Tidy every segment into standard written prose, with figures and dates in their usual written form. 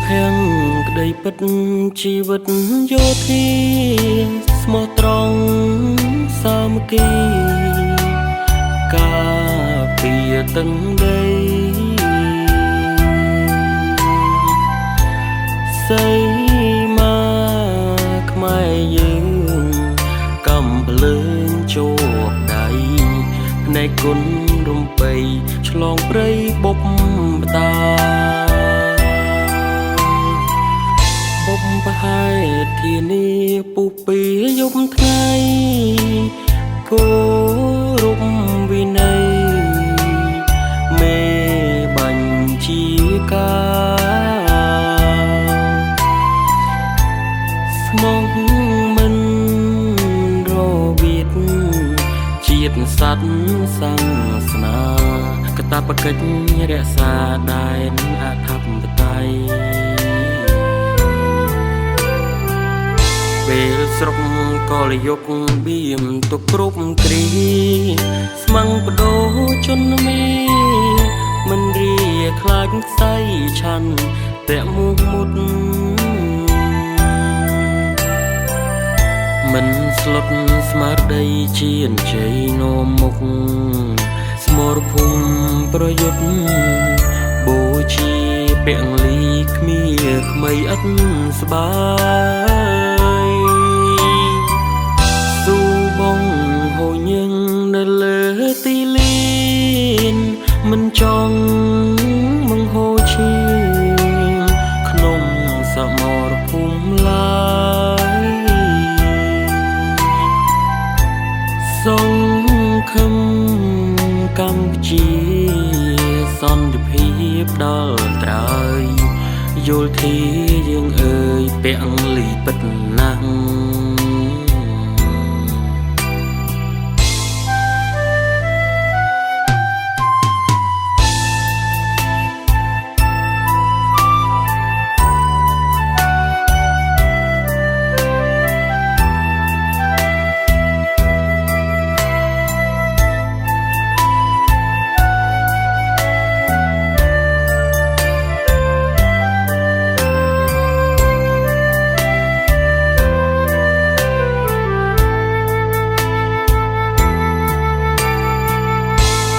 ភាំងក្តីពិតជីវិតយោធាស្មោះត្រង់សាមគ្គីការពារទឹងដីសីមាខ្មែរយើងកំភ្លើងជាប់ដៃភ្នែកគុណរំបីឆ្លងព្រៃបុបតាបុបប្រហែលធានាពុះពីយប់ថ្ងៃគោរពវិន័យមេបញ្ជាការស្មងមិនរវិតជាតិសត្វសាសនាកតាបកិច្ចរក្សាដែនអធិបតេយ្យពេលស្រុកកលយុគបៀមទុកគ្រប់គ្រីស្មងបដូរជនមេមិនរីខ្លាចស្័យឆាន់តែមុខមុតមិនស្លុតស្មារតីជាអញ្ជ័យនាំមុខស្មរភូមិប្រយុទ្ធបូជាពាក់លីគ្មានក្មេឥតស្បាយស៊ូបងហូញឹងនៅលើទីលានមិនចង់មង្ហូរឈៀងក្នុងសមរភូមិឡើយសង្ឃឹមកម្ពុជាសន្តិភាពដល់ត្រើយយល់ធីយើងអើយពាក់លីពិតណាស់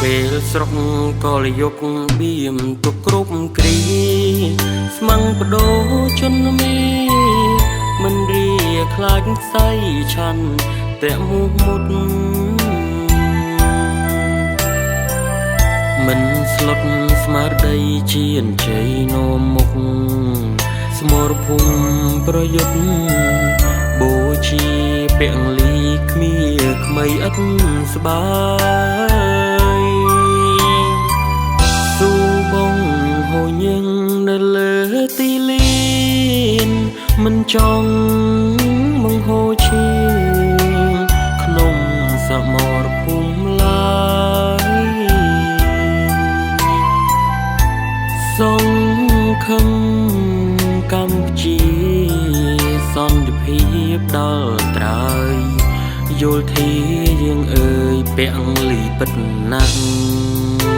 ពេលស្រុកកលយុគបៀមទុកគ្រប់គ្រីស្មងបដូរជនមេមិនរីខ្លាចស្័យឆាន់តែមុខមុតមិនស្លុតស្មារតីជាអញ្ជ័យនាំមុខស្មរភូមិប្រយុទ្ធបូជាពាក់លីគ្មានក្មេឥតស្បាយស៊ូបងហូញឹងនៅលើទីលានមិនចង់មង្ហូរឈៀងក្នុងសមរភូមិឡើយសង្ឃឹមកម្ពុជាសន្តិភាពដល់ត្រើយយល់ធីយើងអើយពាក់លីពិតណាស់